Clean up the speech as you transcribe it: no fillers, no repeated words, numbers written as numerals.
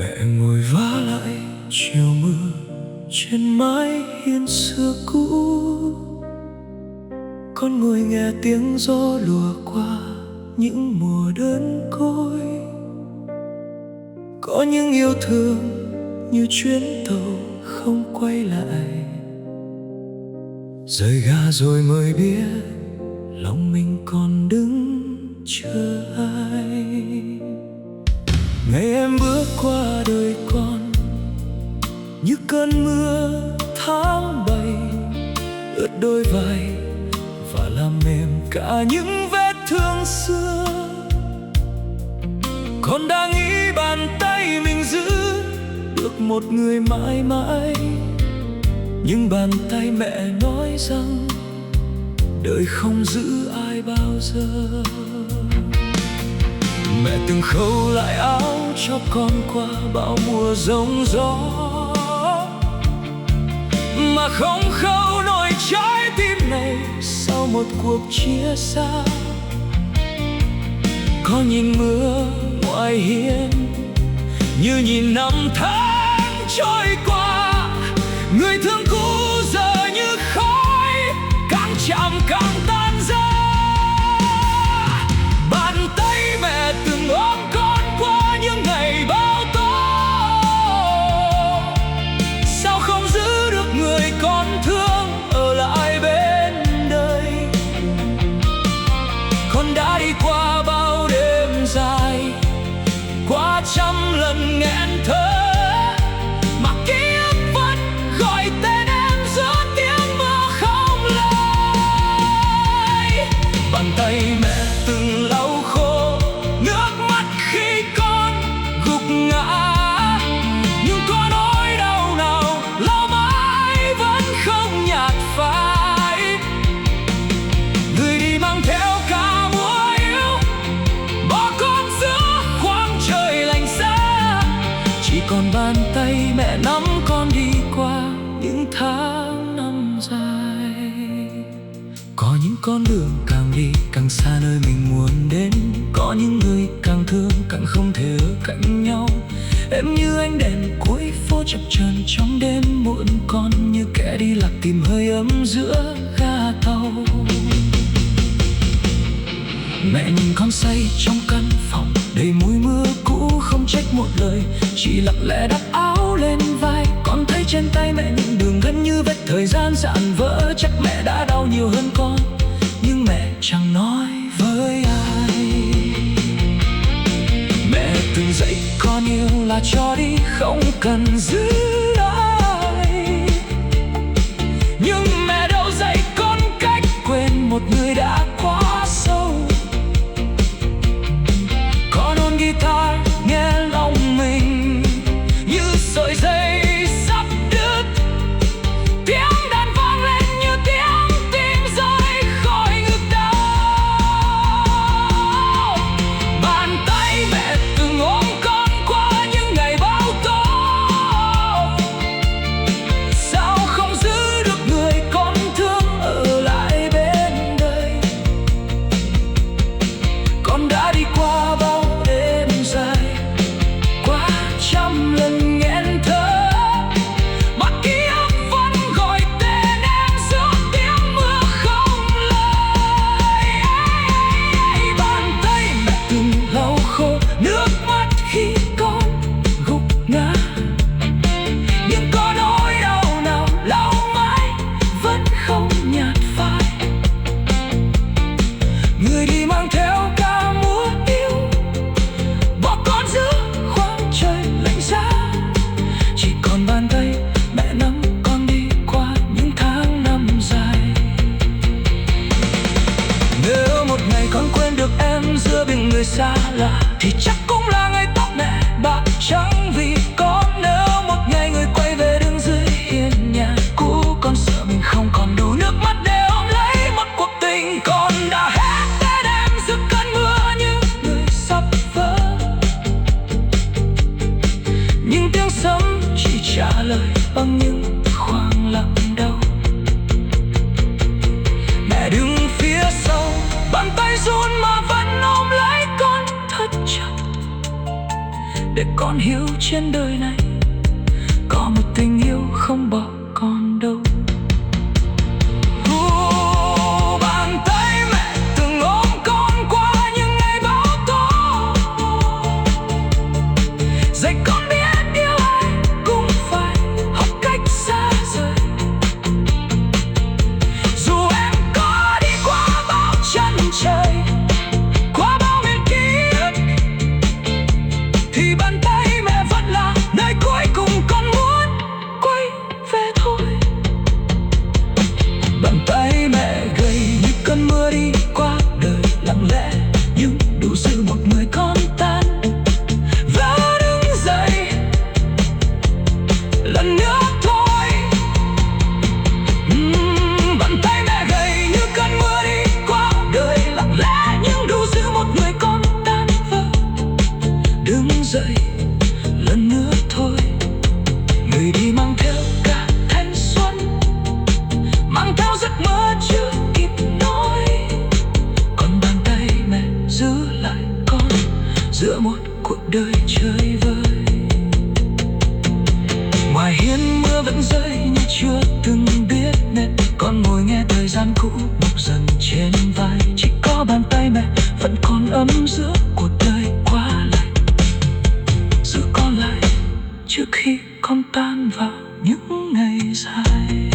Mẹ ngồi vá lại chiều mưa trên mái hiên xưa cũ. Con ngồi nghe tiếng gió lùa qua những mùa đơn côi. Có những yêu thương như chuyến tàu không quay lại, rời ga rồi mới biết lòng mình còn đứng chờ ai. Ngày em bước qua đời con như cơn mưa tháng 7, ướt đôi vai và làm mềm cả những vết thương xưa. Con đang nghĩ bàn tay mình giữ được một người mãi mãi, nhưng bàn tay mẹ nói rằng đời không giữ ai bao giờ. Mẹ từng khâu lại áo cho con qua bao mùa giông gió, mà không khâu nổi trái tim này sau một cuộc chia xa. Con nhìn mưa ngoài hiên như nhìn năm tháng trôi qua. Người thương cũ giờ như khói, càng chạm càng tan ra. Bàn tay mẹ từng ôm con qua những ngày bão tố, sao không giữ được người con thương ở lại bên đời. Con đã đi qua bao đêm dài, qua trăm lần nghẹn thở, mà ký ức vẫn gọi tên em giữa tiếng mưa không lời. Bàn tay mẹ từng lau khô nước mắt khi con gục ngã, nhưng có nỗi đau nào lau mãi vẫn không nhạt phai. Người đi mang theo cả mùa yêu, bỏ con giữa khoảng trời lạnh giá. Chỉ còn bàn tay mẹ nắm con đi qua những tháng năm dài. Có những con đường càng đi càng xa nơi mình muốn đến, có những người càng thương càng không thể ở cạnh nhau. Em như ánh đèn cuối phố chập chờn trong đêm muộn, con như kẻ đi lạc tìm hơi ấm giữa ga tàu. Mẹ nhìn con say trong căn phòng đầy mùi mưa cũ, không trách một lời, chỉ lặng lẽ đắp áo lên vai. Con thấy trên tay mẹ những đường gân như vết thời gian dạn vỡ. Chắc mẹ đã đau nhiều hơn con, nhưng mẹ chẳng nói với ai. Mẹ từng dạy con yêu là cho đi, không cần giữ ai. Nhưng mẹ đâu dạy con cách quên một người đã quá sâu. Con ôn guitar nghe lòng mình như sợi dây sắp đứt, tiếng đàn vang lên như tiếng tim rơi khỏi ngực đau. Bàn tay mẹ từng ôm con qua những ngày bão tố, sao không giữ được người con thương ở lại bên đời. Con đã đi qua bao đêm dài, qua trăm lần nghẹn thở, mà ký ức vẫn gọi tên em giữa tiếng mưa không lời. Bàn tay mẹ từng lau khô nước mắt khi con gục ngã, nhưng có nỗi đau nào lau mãi vẫn không nhạt phai. Người đi mang theo cả mùa yêu, bỏ con giữa khoảng trời lạnh giá. Chỉ còn bàn tay mẹ nắm con đi qua những tháng năm dài. Nếu một ngày con quên được em giữa biển người xa lạ, thì chắc cũng là ngày tóc mẹ bạc trắng vì con. Nếu một ngày người quay về đứng dưới hiên nhà cũ, con sợ mình không còn đủ nước mắt để ôm lấy một cuộc tình. Con đã hét tên em giữa cơn mưa như người sắp vỡ, nhưng tiếng sấm chỉ trả lời bằng những khoảng lặng đau. Mẹ đứng phía sau, bàn tay run mà vẫn ôm lấy con thật chặt. để con hiểu trên đời này có một tình yêu không bỏ con đâu. Bàn tay mẹ từng ôm con qua những ngày bão tố, dạy con biết yêu ai cũng phải học cách xa rời. Dù em có đi qua bao chân trời, qua bao miền ký ức, thì bàn tay mẹ vẫn là nơi cuối cùng con muốn quay về thôi. Bàn tay mẹ gầy như cơn mưa đi qua đời lặng lẽ, nhưng đủ giữ một người con tan và đứng dậy lần nữa thôi. Bàn tay mẹ gầy như cơn mưa đi qua đời lặng lẽ, nhưng đủ giữ một người con tan vỡ đứng dậy lần nữa thôi. Người đi mang theo cả thanh xuân, mang theo giấc mơ chưa kịp nói, còn bàn tay mẹ giữ lại con giữa một cuộc đời chơi vơi. Ngoài hiên mưa vẫn rơi như chưa từng biết nên con ngồi nghe thời gian cũ mọc dần trên vai. Chỉ có bàn tay mẹ vẫn còn ấm giữa cuộc đời quá lạnh, giữ con lại trước khi con tan vào những ngày dài.